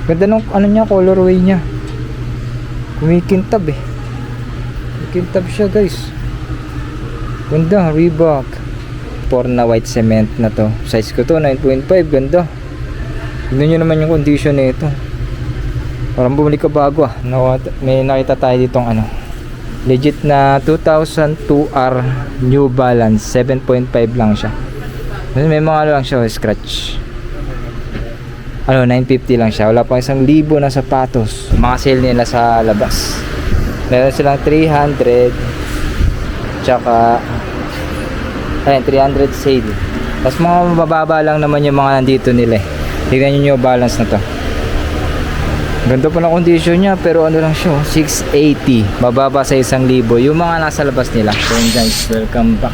Ganda ng ano niya, colorway niya. Kumikintab eh. Kumikintab siya guys. Ganda, Reebok. 4 na white cement na to. Size ko to, 9.5. Ganda. Tignan nyo naman yung condition nito. Parang bumili ka bago ah. May nakita tayo ditong ano. Legit na 2002R New Balance. 7.5 lang siya. May mga ano lang siya, scratch. 950 lang siya. Wala pang 1,000 na sapatos. Mga sale nila sa labas. Meron silang 300. Tsaka 300 sale. Tapos mga mababa lang naman yung mga nandito nila eh. Tignan nyo yung balance na to. Ganda pa ng condition niya, pero ano lang siya, 680. Mababa sa 1,000. Yung mga nasa labas nila. So guys, welcome back.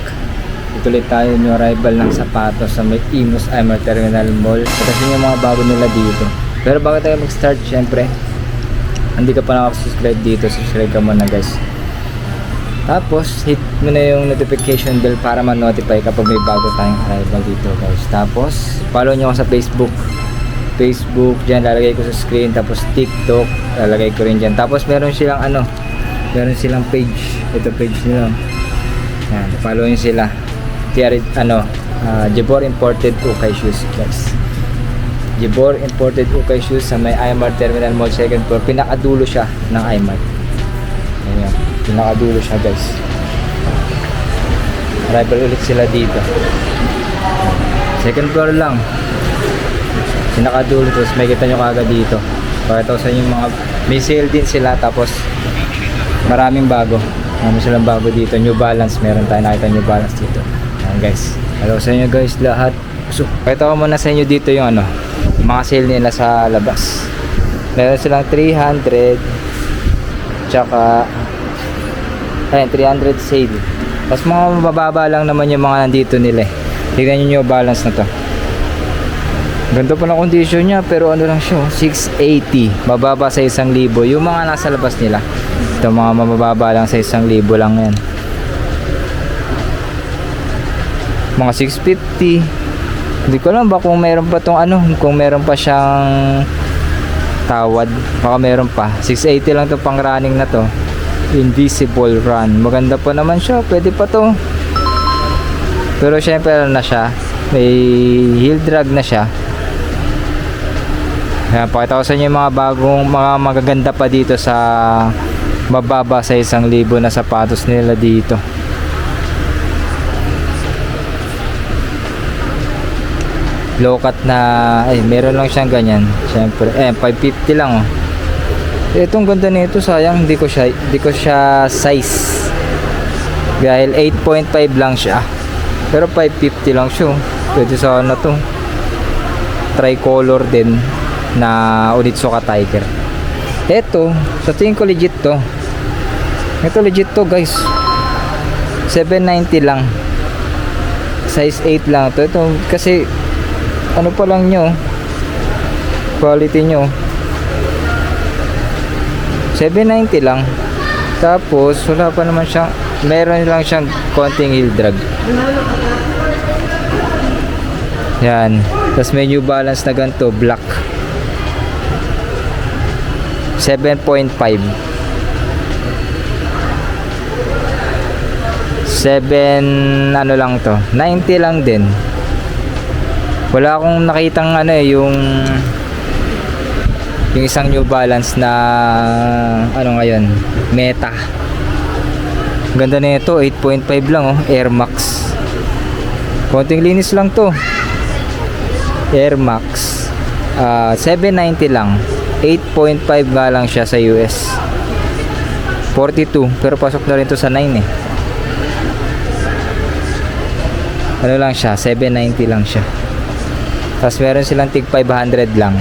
Ituloy tayo yung arrival ng sapatos sa may Imus Aimar Terminal Mall. Kasi yung mga bago nila dito. Pero bago tayo mag-start, syempre, hindi ka pa nakasubscribe dito, subscribe ka muna guys. Tapos hit mo na yung notification bell para ma-notify kapag may bago tayong arrival dito guys. Tapos follow nyo ako sa Facebook dyan, lalagay ko sa screen. Tapos TikTok, lalagay ko rin dyan. Tapos meron silang meron silang page. Ito page nila. Yan, follow nyo sila. Jibor Imported Ukay Shoes guys. Jibor Imported Ukay Shoes sa may Aimar Terminal Mall 2nd floor. Pinakadulo siya ng Aimar. Ayan, pinakadulo siya guys. Arrival ulit sila dito. 2nd floor lang. Pinakadulo. Tapos may kita nyo kagad dito. Pakita ko sa inyo mga may sale din sila. Tapos maraming bago. Marami silang bago dito. New Balance. Meron tayo nakita New Balance dito. Ayan guys. Hello sa inyo guys lahat. So, pakita ko muna sa inyo dito yung mga sale nila sa labas. Meron silang 300. Tsaka 300 sale. Tapos mga mababa lang naman yung mga nandito nila eh. Tignan nyo yung balance na to. Ganda pa ng condition niya, pero ano lang siya, 680. Mababa sa 1,000. Yung mga nasa labas nila. Ito mga mababa lang sa 1,000 lang yan. Mga 650. Hindi ko alam ba kung meron pa tong kung meron pa siyang tawad. Baka meron pa. 680 lang to pang running na to. Invisible Run. Maganda pa naman siya. Pwede pa to. Pero syempre na siya. May heel drag na siya. Ayan, pakita ko sa inyo yung mga bagong, mga magaganda pa dito sa mababa sa 1,000 na sapatos nila dito. Low cut na, meron lang siyang ganyan. Syempre, 550 lang oh. Itong ganda nito, sayang hindi ko siya size. Dahil 8.5 lang siya. Pero 550 lang siya. Pwede sana to. Tricolor din na Onitsuka Tiger. Ito, sa tingin ko legit to. Ito legit to guys. 790 lang. Size 8 lang to. Ito kasi ano pa lang nyo, quality nyo 790 lang. Tapos wala pa naman siyang, meron lang siyang konting heel drag. Yan. Tapos may New Balance na ganito, black. 7.5. 7 ano lang to, 90 lang din. Wala akong nakitang yung isang New Balance na ngayon, Meta. Ganda nito, 8.5 lang oh, Air Max. Konting linis lang to. Air Max. 790 lang. 8.5 nga lang siya sa US. 42, pero pasok na rin to sa 9 eh. Ano lang siya, 790 lang siya. Tapos meron silang tig 500 lang.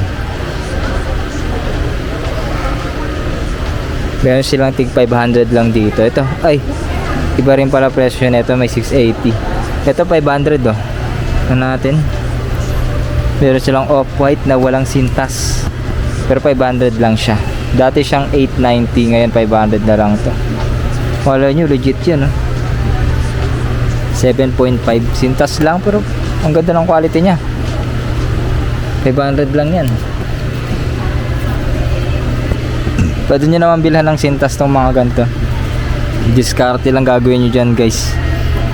Meron silang tig 500 lang dito. Ito, iba rin pala presyo nito, may 680. Ito 500 oh. Ito natin. Meron silang off-white na walang sintas. Pero 500 lang siya. Dati siyang 890, ngayon 500 na lang to. Wala nyo, legit yan oh. 7.5 sintas lang, pero ang ganda ng quality niya. 500 lang yan. Pwede nyo naman bilhan ng sintas tong mga ganito. Diskarte lang gagawin nyo dyan guys.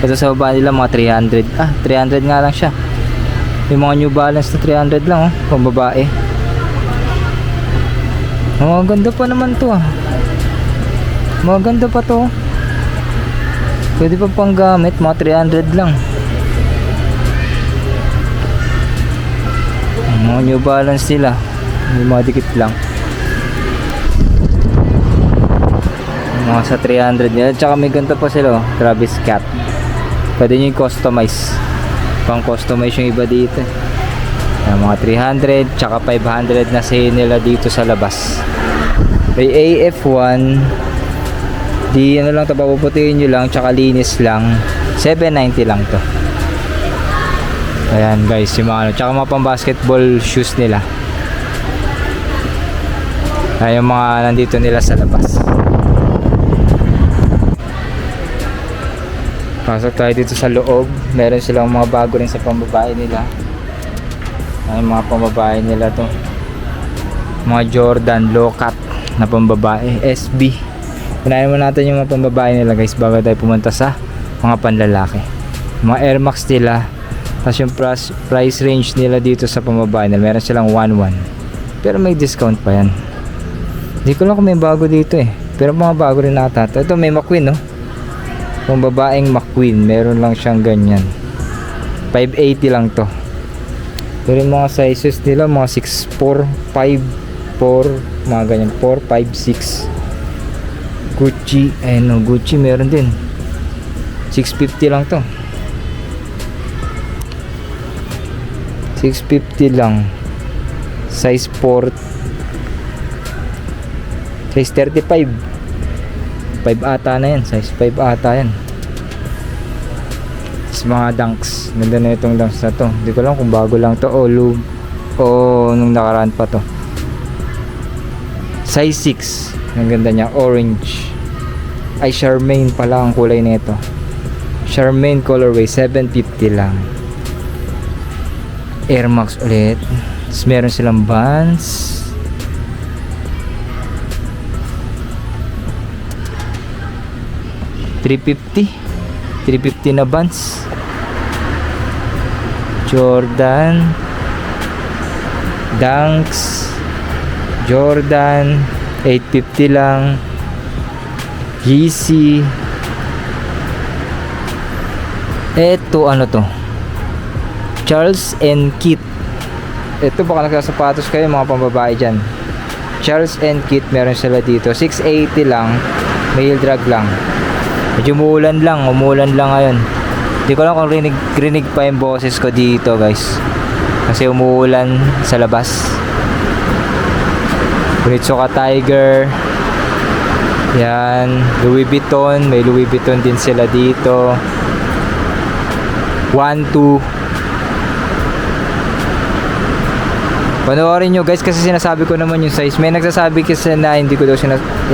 Ito sa baba nila mga 300. 300 nga lang siya. Yung mga New Balance na 300 lang pambabae. Ganda pa naman to Maganda pa to. Pwede pa pang gamit, mga 300 lang. Mga New Balance nila. May mga dikit lang. Mga sa 300 nila. Tsaka may ganito pa sila Travis Scott. Pwede nyo yung customize. Pang customize yung iba dito. Mga 300 tsaka 500 na sale nila dito sa labas. May AF1 di ano lang ito, papuputihin nyo lang tsaka linis lang. 790 lang to. Ayan guys, yung mga tsaka mga pang basketball shoes nila. Ayan yung mga nandito nila sa labas. Pasok tayo dito sa loob. Meron silang mga bago rin sa pambabae nila. Ay mga pambabae nila to. Mga Jordan low cut na pambabae, SB. Unahin mo natin yung mga pambabae nila guys bago tayo pumunta sa mga panlalaki. Mga Air Max nila. Tapos yung price range nila dito sa pambabae nila, meron silang 1.1. Pero may discount pa yan. Hindi ko lang kung may bago dito pero mga bago rin ata. Ito may McQueen pambabaeng McQueen, meron lang siyang ganyan. 580 lang to. Pero yung mga sizes nila mga 6'4", 5'4", mga ganyan, 4, 5, 6. Gucci, Gucci meron din. 650 lang to. 650 lang. Size 4. Size 35. 5 ata na yan, size 5 ata yan. Mga Dunks, ganda na itong Dunks na to. Hindi ko lang kung bago lang to o nung nakaraan pa to. Size 6, ang ganda niya, orange. Ay Charmaine pala ang kulay nito. Charmaine colorway, 750 lang. Air Max ulit. Tapos meron silang Vans. $350 na Vans. Jordan, Dunks, Jordan, 850 lang. Yeezy. Eto ano to, Charles and Kit. Ito baka nagsasapatos kayo mga pambabae dyan. Charles and Kit, meron sila dito 680 lang. Male drag lang. Medyo umuulan lang ngayon. Hindi ko lang kung rinig pa yung boses ko dito guys, kasi umuulan sa labas. Onitsuka Tiger. Yan, Louis Vuitton, may Louis Vuitton din sila dito. 1-2. Panoorin nyo guys kasi sinasabi ko naman yung size. May nagsasabi kasi na hindi ko daw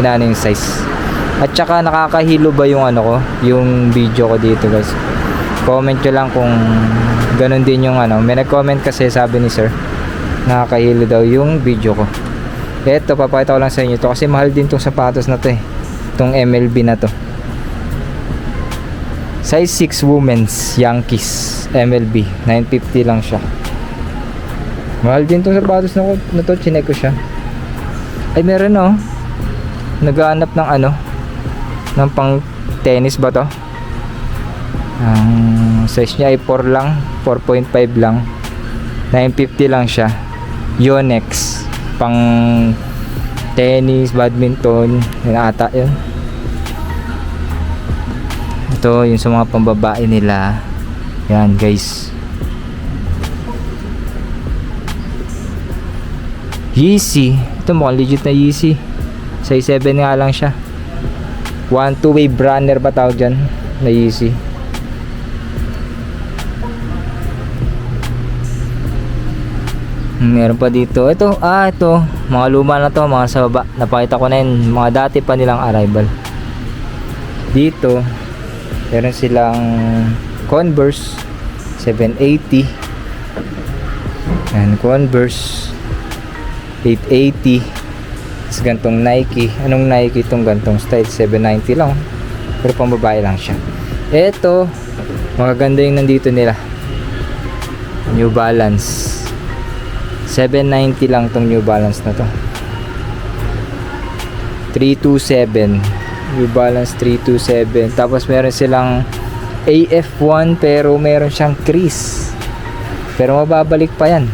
inano yung size. At saka nakakahilo ba yung yung video ko dito guys. Comment nyo lang kung ganun din yung May nag-comment kasi, sabi ni sir, nakakahilo daw yung video ko. Eto, papakita ko lang sa inyo to kasi mahal din tong sapatos na to Tong MLB na to. Size 6 women's Yankees MLB, 950 lang siya. Mahal din tong sapatos na to, chinek ko siya. Ay meron naghahanap ng ng pang tennis ba to? Ang size niya ay 4 lang, 4.5 lang. 950 lang siya. Yonex, pang tennis, badminton, yun ata yun. Ito yung sa mga pambabae nila. Yan guys. Yeezy, ito mukhang legit na Yeezy. Size 7 nga lang siya. 1 two-way runner ba tawag dyan na Yeezy. Meron pa dito. Ito mga luma na to, mga sa baba. Napakita ko na yun, mga dati pa nilang arrival. Dito meron silang Converse 780. And Converse 880. Gantong Nike. Anong Nike itong gantong style? 790 lang. Pero pang babae lang siya. Eto, magaganda yung nandito nila. New Balance. 790 lang tong New Balance na to. 327. New Balance 327. Tapos meron silang AF1 pero meron siyang crease. Pero mababalik pa yan.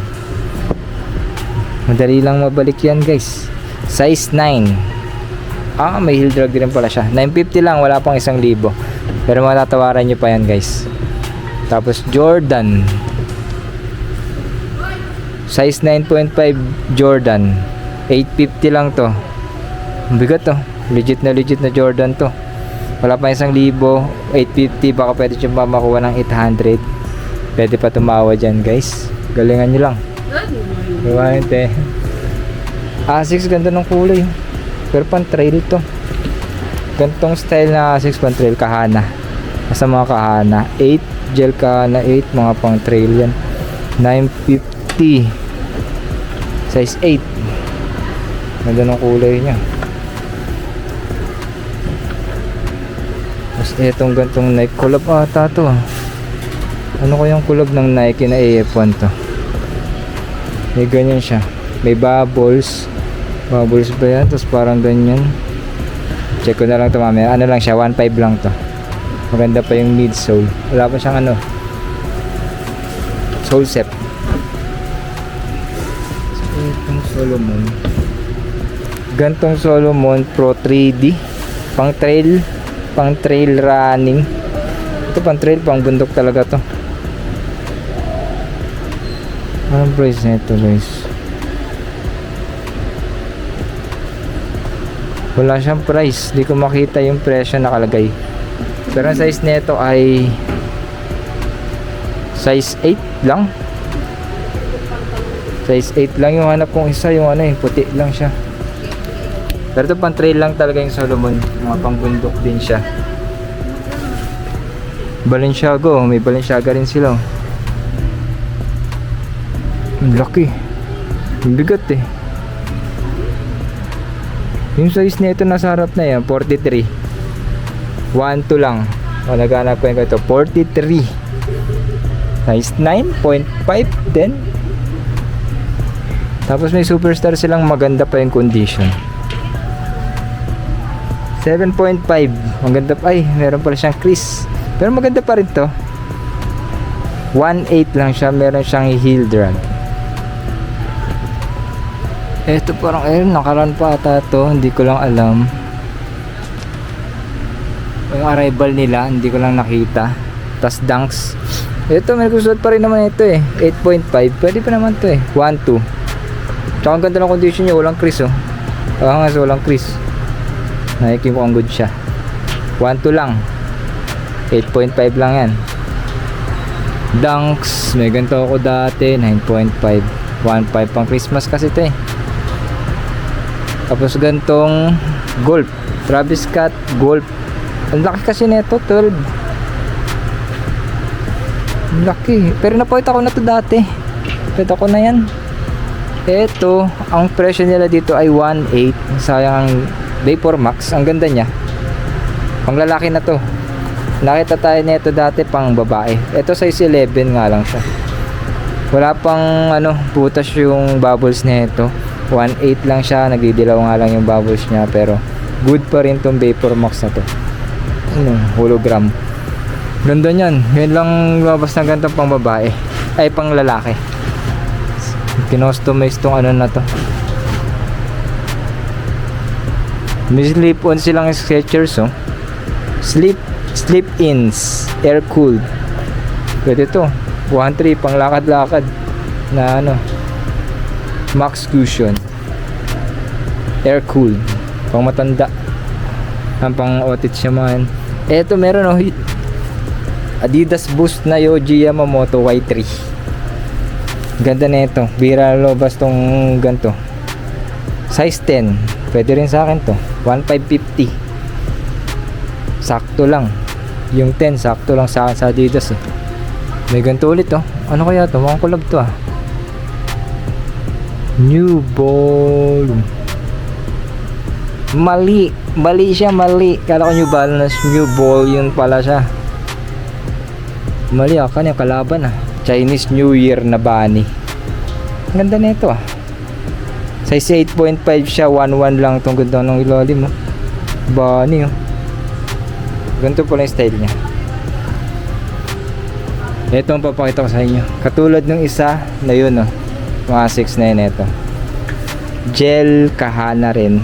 Madali lang mabalik yan guys. Size 9. May heel drag din pala siya. 950 lang, wala pang 1,000. Pero matatawaran nyo pa yan guys. Tapos Jordan. Size 9.5 Jordan. 850 lang to. Bigat to. Legit na Jordan to. Wala pa 1,000. 850, baka pwede nyo makuha ng 800. Pwede pa tumawa dyan guys. Galingan nyo lang. Diba yun te? Asics, ganda ng kulay. Pero pang trail to. Gantong style na Asics pang trail. Kahana. Nasa mga kahana 8. Gel kahana 8. Mga pang trail yan. 950. Size 8. Ganda ng kulay nya. Tapos etong gantong Nike. Collab ata to. Ano kayang collab ng Nike na AF1 to? May ganyan siya. May bubbles. Bubbles ba yan? Tapos parang ganyan. Check ko na lang ito mamaya. Ano lang siya? 1.5 lang to. Maganda pa yung midsole. Wala pa siyang ano. Sole set. Itong Solomon. Gantong Solomon Pro 3D. Pang trail. Pang trail running. Ito pang trail. Pang bundok talaga to. Anong price na ito guys? Wala siyang price. Di ko makita yung presyo nakalagay. Pero ang size nito ay size 8 lang. Size 8 lang yung hanap kong isa. Yung ano puti lang siya. Pero ito pang trail lang talaga yung Solomon. Mga pang bundok din siya. Balenciaga. May Balenciaga rin sila. Ang laki. Ang bigat eh. Yung size nito nasa harap na yan 43. 1.2 lang. O naghanap ko yung ito 43. Size 9.5 din. Tapos may Superstar silang maganda pa yung condition. 7.5. Maganda pa. Ay meron pala siyang crease. Pero maganda pa rin to. 1.8 lang siya. Meron siyang heel drag. Ito parang nakaran pa ata to. Hindi ko lang alam. Yung arrival nila hindi ko lang nakita. Tas Dunks. Ito may gusto pa rin naman ito 8.5. Pwede pa naman to 1.2. Tsaka ang ganda ng condition niya. Walang crease nga walang crease. Nike mo ang good siya. 1.2 lang. 8.5 lang yan. Dunks. May ganito ako dati 9.5. 1.5 pang Christmas kasi ito Tapos gantong Golf. Travis Scott Golf. Ang laki kasi nito 12. Ang laki. Pero napakita ko na to dati. Pwede ko na yan. Ito, ang presyo nila dito ay 1.8. Sayang ang Vapor Max. Ang ganda niya. Pang lalaki na to. Nakita tayo nito dati pang babae. Ito size 11 nga lang siya. Wala pang butas yung bubbles nito. 1.8 lang siya, nagdidilaw nga lang yung bubbles niya, pero good pa rin tong Vapor Max na to. Hologram. Ganda niyan. Yun lang lumabas na ganito pang babae. Ay pang lalaki. Kinostomize tong na to. May slip-on silang Skechers Slip-ins air cooled. Pwede to 1.3 pang lakad-lakad na Max Cushion air cooled pang matanda. Ang pang otit siya man. Eto meron Adidas Boost na Yohji Yamamoto Y3. Ganda na ito. Bira lobas tong ganto. Size 10. Pwede rin sa akin to. 1,550. Sakto lang. Yung 10 sakto lang sa akin sa Adidas May ganito ulit Ano kaya to? Mukhang collab to New Ball. Mali. Mali siya, mali. Kala ko New Balance, New Ball yun pala siya. Mali ako yung kalaban ah. Chinese New Year na bunny. Ang ganda na ito ah. Size 8.5 siya, 1.1 lang itong ganda ng ilalim oh. Bunny oh. Ganito pala yung style niya. Ito ang papakita ko sa inyo. Katulad ng isa na yun oh. Mga 6 na yun ito. Gel Kahana rin.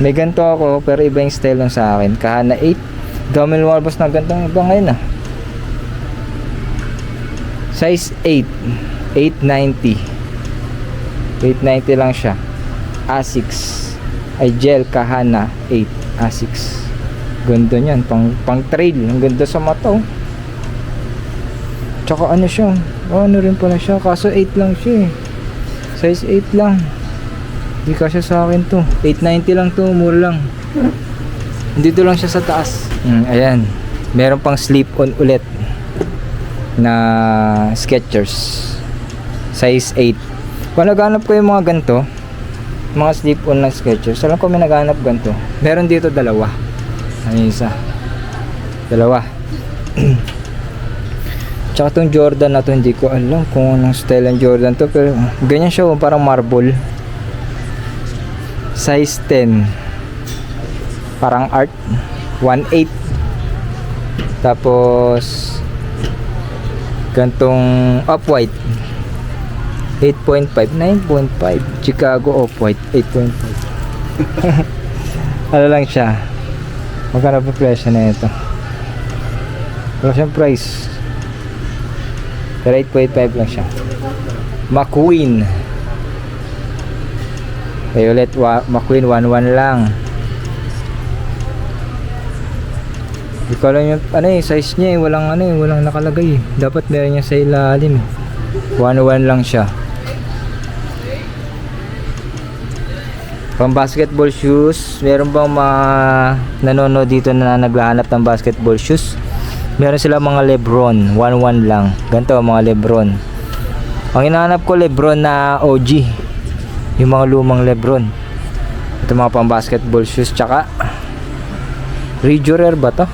May ganito ako pero iba yung style lang sa akin. Kahana 8. Dami lumabas na gantong iba ngayon ah. Size 8. 890. 890 lang siya. Asics. Ay Gel Kahana 8. Asics. Ganda niyan. Pang trail. Ang ganda sa mata oh. Tsaka ano siya. Ano rin pala siya. Kaso 8 lang siya eh. Size 8 lang. Hindi kasi sa akin to. 890 lang to. Mura lang. Dito lang siya sa taas. Ayan. Meron pang slip-on ulit. Na Skechers. Size 8. Kung naghanap ko yung mga ganito. Mga slip-on na Skechers. Alam ko may naghanap ganito. Meron dito dalawa. Ano isa? Dalawa. Tsaka tong Jordan na to, hindi ko alam kung anong style ng Jordan to. Pero ganyan siya, parang marble. Size 10. Parang art. 1.8. Tapos gantong off-white. 8.5. 9.5. Chicago off-white. 8.5. Ano lang siya. Magkano pa presyo na ito? Wala siyang price. Pero 8.5 lang siya. McQueen. Violet McQueen 1.1 lang. Hindi ko alam yung ano size niya walang walang nakalagay Dapat meron niya sa ilalim 1.1 lang siya. Pang basketball shoes, meron bang mga nanonood dito na naghahanap ng basketball shoes? Meron sila mga Lebron 1.1 lang. Ganito mga Lebron. Ang hinahanap ko Lebron na OG. Yung mga lumang Lebron. Ito mga pang basketball shoes. Tsaka Rejurer ba to?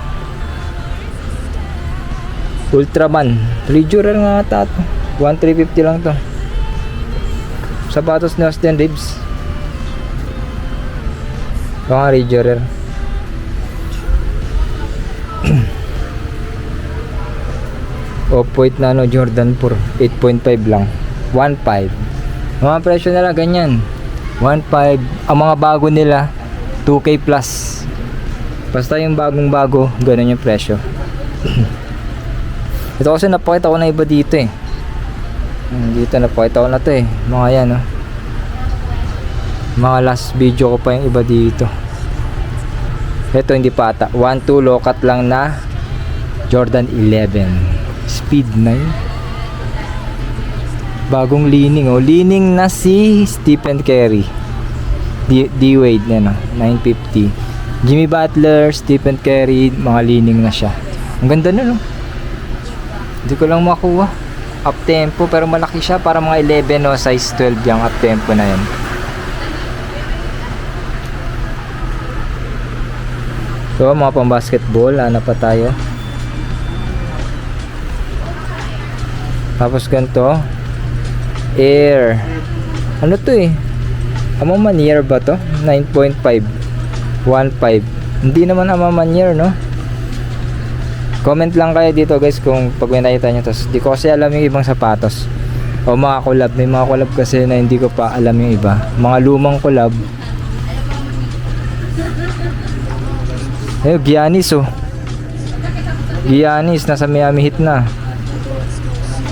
Ultraman Rejurer nga ata to. 1,350 lang to. Sapatos ni Austin Reeves. Ito nga Rejurer. Off-white na Jordan 4 8.5 lang 1.5. Mga presyo nila ganyan 1.5. Ang mga bago nila 2K plus. Basta yung bagong bago ganun yung presyo. Ito kasi napakita ko na iba dito eh. Dito napakita ko na to eh. Mga yan oh. Mga last video ko pa yung iba dito. Ito hindi pa ata 1.2 low-cut lang na Jordan 11 Speed 9. Bagong lining oh. Lining na si Stephen Curry. D-Wade na no. 950. Jimmy Butler, Stephen Curry, mga lining na siya. Ang ganda nun no. Hindi ko lang makuha. Up tempo pero malaki siya para mga 11 o size 12 yung up tempo na yan. So mga pang basketball, ano pa tayo? Tapos ganito Air. Ano to eh? Amamanier ba to? 9.5 1.5. Hindi naman Amamanier no? Comment lang kayo dito guys kung pag may nakita nyo. Tapos di ko kasi alam yung ibang sapatos o mga collab. May mga collab kasi na hindi ko pa alam yung iba. Mga lumang collab. Ayun, Giannis oh. Giannis nasa Miami Heat na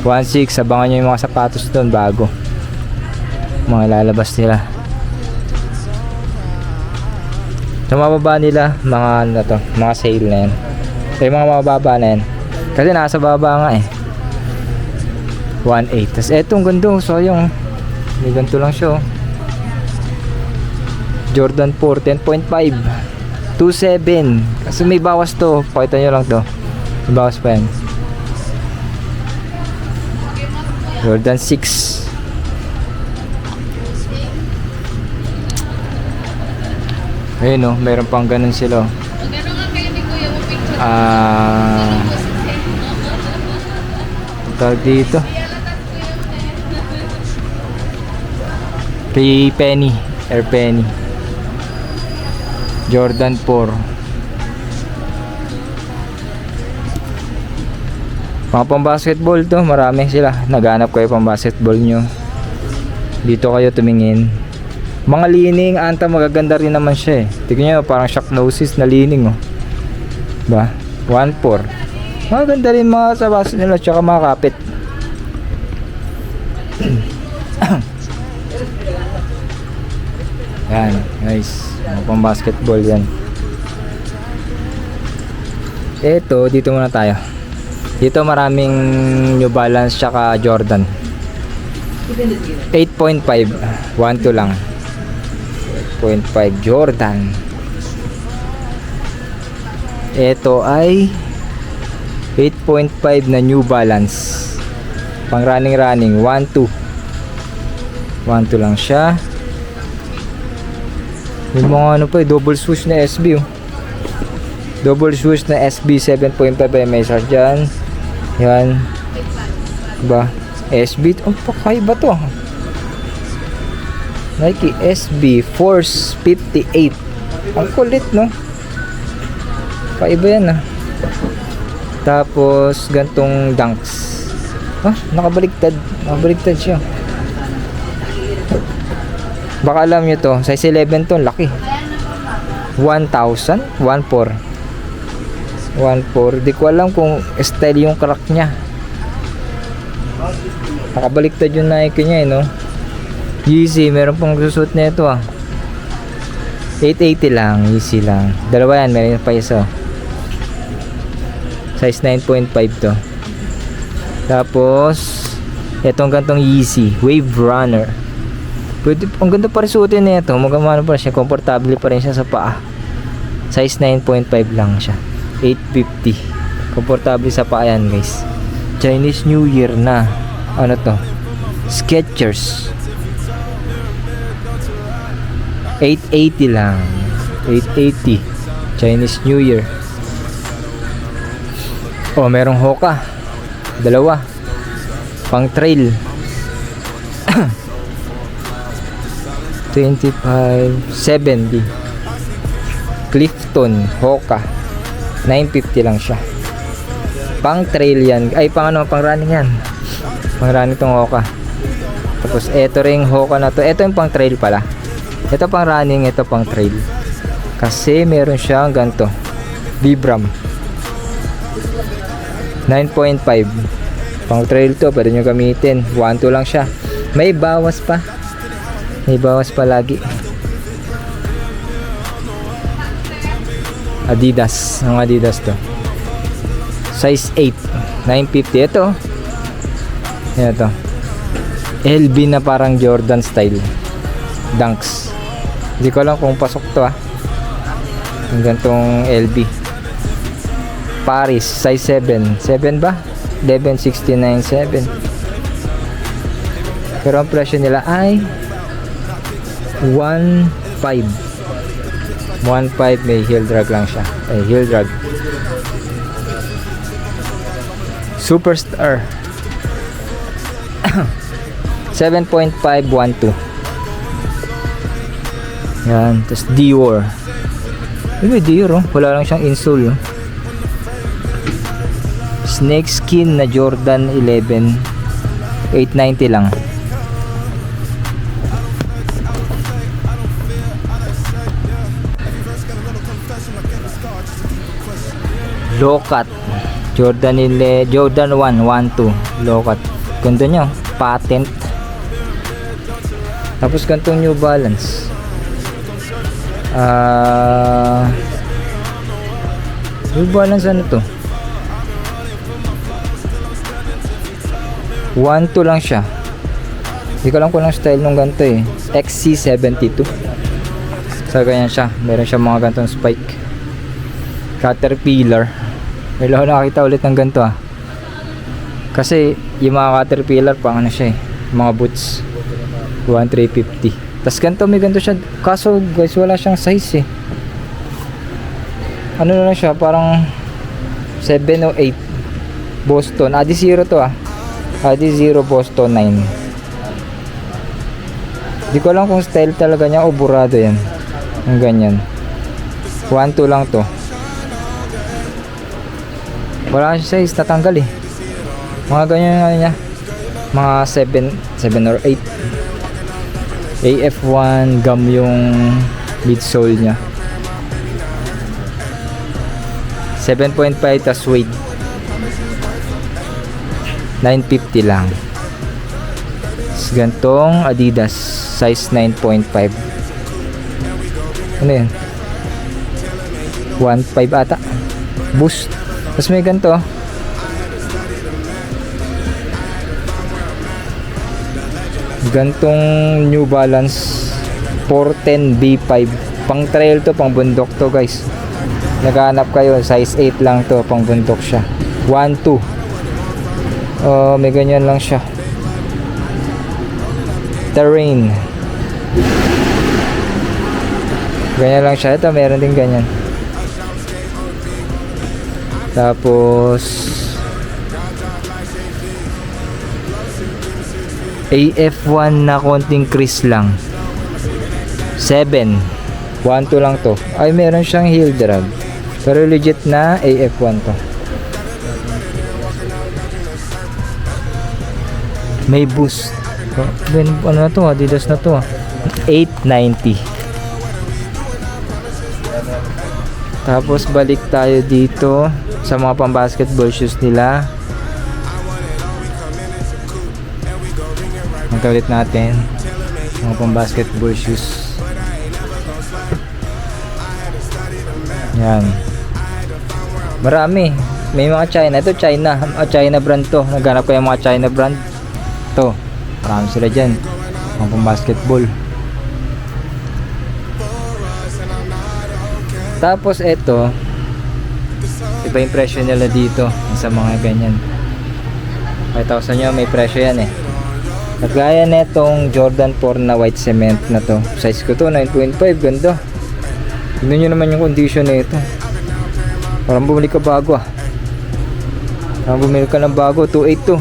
1.6. Abangan nyo yung mga sapatos doon bago. Mga lalabas nila. Sa mababa nila mga ano to, mga sale na yan. Yung mga mababa na yan. Kasi nasa baba nga eh. 1.8. Tapos etong ganda so yung may ganito lang siya oh. Jordan 4 10.5 2.7. Kasi may bawas to. Pakita nyo lang to. May bawas pa yan. Jordan 6. Ayun oh, meron pang ganun sila. Oh. Tawag dito. Kay Penny, Air Penny. Jordan 4. Mga pang basketball to, marami sila. Naghanap kayo pang basketball nyo. Dito kayo tumingin. Mga lining, anta magaganda rin naman siya eh. Tignan nyo, parang shock noses na lining oh. Ba? 1.4. Maganda rin mga sa basketball nila, tsaka mga kapit. Yan, nice. Mga pang basketball yan. Eto, dito muna tayo. Dito maraming New Balance tsaka Jordan. 8.5 1.2 lang. 8.5 Jordan. Ito ay 8.5 na New Balance. Pang running 1.2. 1.2 lang siya. Yung mga ano pa, double swoosh na SB oh. Double swoosh na SB 7.5 MSR dyan. Yan. Diba? SB, oh pakaiba to. Nike SB Force 58. Ang kulit no. Kaiba yan ah. Tapos gantong Dunks. Ah, nakabaliktad. Nakabaliktad siya. Baka alam nyo to, size 11 to, laki. 1,000? 1.4. 1.4. Di ko alam kung style yung crack nya. Nakabaliktad yung Nike nya eh, no? Yeezy, meron pang susut na ito ah. 880 lang, easy lang. Dalawa yan, meron pa isa. Size 9.5 to. Tapos, itong gantong Yeezy, Wave Runner. Pwede, ang ganda pa rin suotin na ito. Magamano pa rin siya, komportable pa rin siya sa paa. Size 9.5 lang siya. 850. Komportable sa paa yan guys. Chinese New Year na. Ano to? Skechers. 880 lang. 880. Chinese New Year. Oh, merong Hoka. Dalawa. Pang trail. 25.70. Clifton Hoka. 950 lang siya. Pang trail yan. Ay, pang ano, pang running yan. Pang running tong Hoka. Tapos eto ring Hoka na to. Eto yung pang trail pala. Ito pang running, ito pang trail. Kasi meron siyang ganito. Vibram. 9.5. Pang trail to, pwede nyo gamitin. 1.2 lang siya. May bawas pa. May bawas pa lagi. Adidas. Ang Adidas to. Size 8. 950. Ito. Ito. LB na parang Jordan style. Dunks. Hindi ko alam kung pasok to ah. Yung gantong LB. Paris. Size 7. 7 ba? 1169.7. Pero ang presyo nila ay 1.5. 1.5, may heel drag lang siya. Ay, heel drag. Superstar. 7.512. Yan, tapos Dior. May Dior oh. Wala lang siyang insole oh. Snake skin na Jordan 11. 890 lang. Lokat Jordan 1 1.2 Lokat. Ganda nyo, patent. Tapos gantong New Balance. New Balance ano to? 1.2 lang siya. Hindi ko lang kung anong style nung ganito eh. XC72. So ganyan siya. Meron siya mga gantong spike. Caterpillar. May lang nakakita ulit ng ganito ah. Kasi yung mga Caterpillar pang ano siya eh. Mga boots. 1,350. Tapos ganito, may ganito siya. Kaso guys, wala siyang size eh. ano na lang siya, parang 7 o 8 Boston. Adi 0 to Adi 0 Boston 9. Di ko alam kung style talaga niya o burado yan. Ang ganyan. 1-2 lang to. Wala siya size, natanggal eh. Mga ganyan yung ano niya. Mga 7 or 8. AF1 gum yung midsole niya. 7.5 tas weight 950 lang. Gantong Adidas size 9.5. Ano yan? 1.5 ata. Boost. Tapos may ganito. Gantong New Balance 410 B5. Pang trail to, pang bundok to guys. Naghahanap kayo, size 8 lang to, pang bundok siya. 1.2. May ganyan lang siya. Terrain. Ganyan lang siya. Ito meron din ganyan. Tapos AF1 na konting crease lang. 7. 1-2 lang to. Ay, meron siyang heel drag. Pero legit na AF1 to. May boost. Ano na to? Adidas na to. 890. Tapos balik tayo dito sa mga pang basketball shoes nila. Magkaulit natin mga pang basketball shoes. Yan. Marami. May mga China. Ito China. China brand to. Naghanap ko yung mga China brand. To. Marami sila dyan. Mga pang basketball. Tapos ito. Iba yung presyo nila dito. Sa mga ganyan. 5,000 nyo. May presyo yan eh. Nagaya netong Jordan 4 na white cement na to. Size ko to 9.5. Ganda. Tignan nyo naman yung condition na ito. Parang bumili ka bago Parang bumili ka ng bago. 282.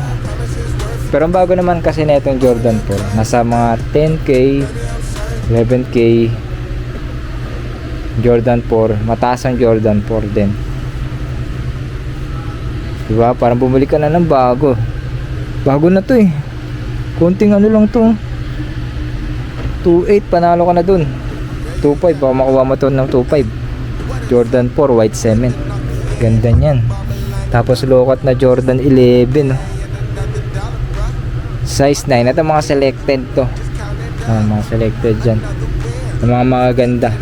Pero ang bago naman kasi na itong Jordan 4. Nasa mga 10k 11k Jordan 4. Mataas ang Jordan 4 din. Diba? Parang bumili ka na ng bago. Bago na to eh. Konting ano lang to. 2.8 panalo ka na dun. 2.5 baka makuha mo to ng 2.5. Jordan 4 white cement. Ganda niyan. Tapos low-cut na Jordan 11 size 9. Ito mga selected to. Mga selected dyan. Mga maganda.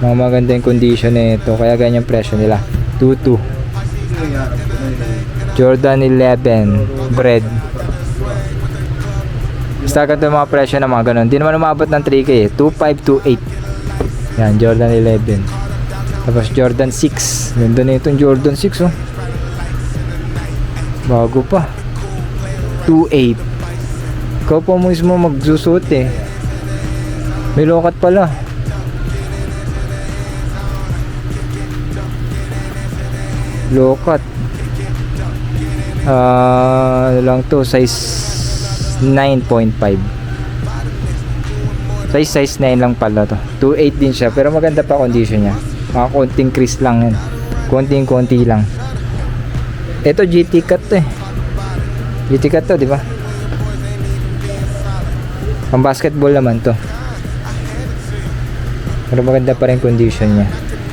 Mga maganda yung condition nito. Kaya ganyan presyo nila. 2.2. Jordan 11 bread. Basta ganito yung mga presyo na mga ganun. Hindi naman umabot ng 3K eh. 2.5, 2.8. Yan, Jordan 11. Tapos Jordan 6. Ganda na itong Jordan 6 oh. Bago pa. 2.8. Ikaw pa mismo magsusuot eh. May lokat pala. Lokat. Ano lang to, size 9.5. Size 9 lang pala to. 2.8 din siya pero maganda pa condition niya. Mga konting crease lang yan. Konting-konti lang. Ito GT cut to eh. GT cut to, di ba? Pang basketball naman to. Pero maganda pa rin condition niya.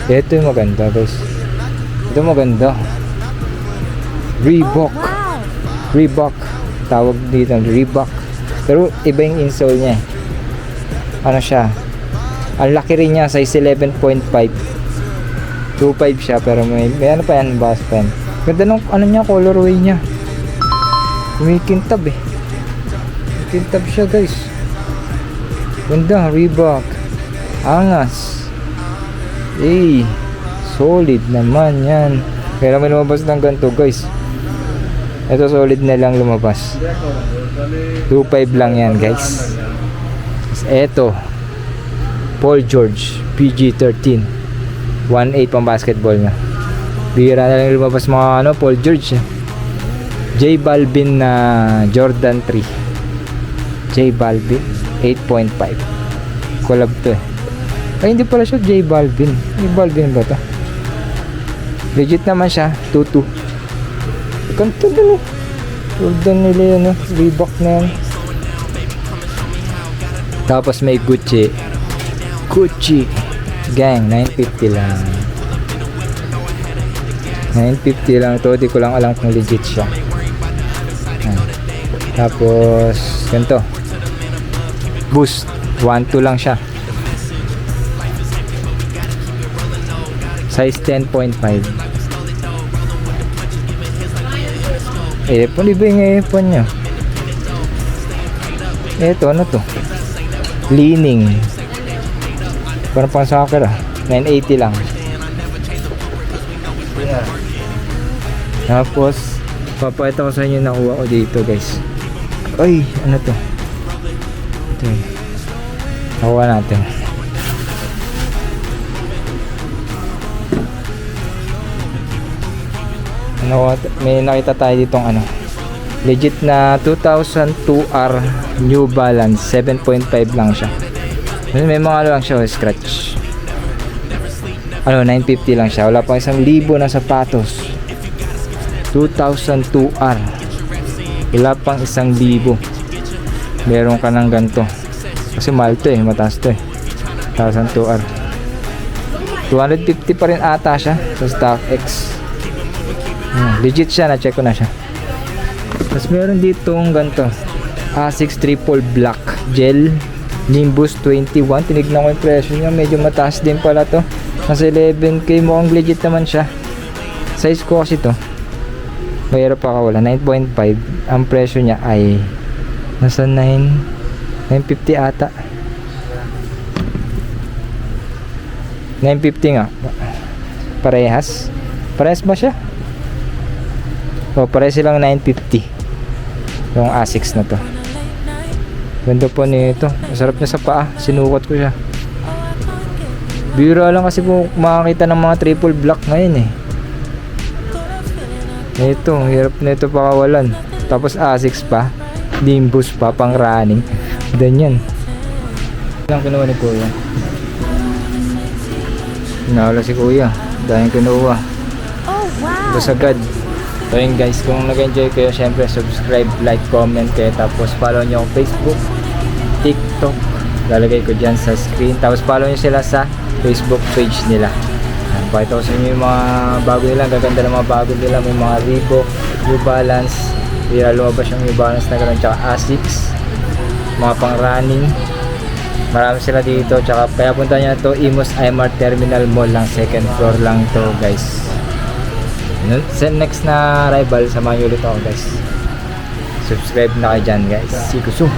Ito yung maganda guys. Ito maganda. Reebok tawag dito, Reebok. Pero iba yung insole niya eh. Ano siya, ang laki rin niya, size 11.5. 2.5 siya pero may ano pa yan, bass pen. Ganda nung ano niya, colorway niya. May kintab eh. May kintab siya guys. Ganda, Reebok. Angas. Solid naman yan. Kaya may lumabas ng ganito guys. Ito solid na lang lumabas. 2.5 lang yan guys. Ito Paul George PG-13. 1.8 pang basketball na. Bihira na lang lumabas mga ano, Paul George. J Balvin na Jordan 3. J Balvin 8.5. Collab to eh. Ay hindi pala siya J Balvin. J Balvin ba to? Legit naman siya 2.2. Ganito din eh. Jordan nila yan eh. Reebok na yan. Tapos may Gucci gang 950 lang. 950 lang to. Di ko lang alam kung legit siya. Tapos ganito Boost 1.2 lang siya. Size 10.5. Earphone, iba yung earphone nya. Eto, ano to? Leaning. Parang pang soccer 980 lang. Tapos papakita ko sa inyo nakuha ko dito guys. Ay, ano to? Ito yun. Nakuha natin. May nakita tayo ditong ano, legit na 2002R New Balance 7.5 lang siya. May mga ano lang siya, scratch. Ano, 950 lang siya. Wala pang 1,000 na sapatos. 2002R. Wala pang 1,000. Meron ka ng ganito. Kasi mahal to eh, mataas to eh. 2002R. 250 pa rin ata siya sa StockX. Legit siya, na-check ko na siya. Tapos meron ditong ganito, Asics Triple Black Gel Nimbus 21. Tinignan ko yung presyo niya, medyo mataas din pala to. Nasa 11k, mukhang legit naman siya. Size ko kasi to, mahirap pa wala 9.5. Ang presyo niya ay nasa 950 ata. 950 nga. Parehas ba siya? So, pare silang 950 yung Asics na to. Ganda po nito. Masarap niya sa paa. Sinukot ko siya. Bira lang kasi po makakita ng mga triple black ngayon eh. Ito, hirap na ito pakawalan. Tapos Asics pa. Nimbus pa, pang running. Ganyan. Ilang kinuha ni Kuya? Nawala si Kuya. Dahil kinuha. Oh, wow! Basagad. So yun guys, kung nag-enjoy kayo, syempre subscribe, like, comment kayo. Tapos follow nyo akong Facebook, TikTok, lalagay ko dyan sa screen. Tapos follow nyo sila sa Facebook page nila. Pakita ko sa inyo yung mga bago nila. Gaganda ng mga bago nila. May mga Reebok, New Balance, lumabas yung New Balance na gano'n, tsaka Asics, mga pang running. Marami sila dito. Tsaka kaya punta nyo na to, Imus Aymar Terminal Mall lang, second floor lang to guys. Next na rival, samahan nyo ulit ako guys. Subscribe na kayo dyan guys. See you soon.